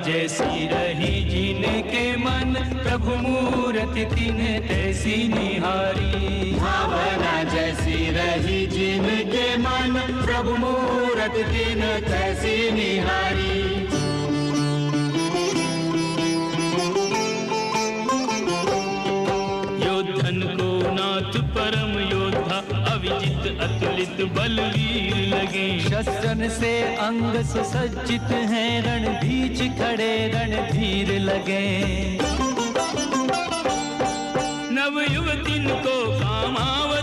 जैसी रही जिनके मन, प्रभु मूरत तिन तैसी निहारी। भावना जैसी रही जिनके मन, प्रभु मूरत तिन तैसी निहारी। योद्धन को नाथ परम योद्धा, अविजित अतुलित बलवीर लगे। शस्त्रन से अंग सुसज्जित हैं, रण बीच खड़े रणधीर लगे। नव युवतिन को कामाव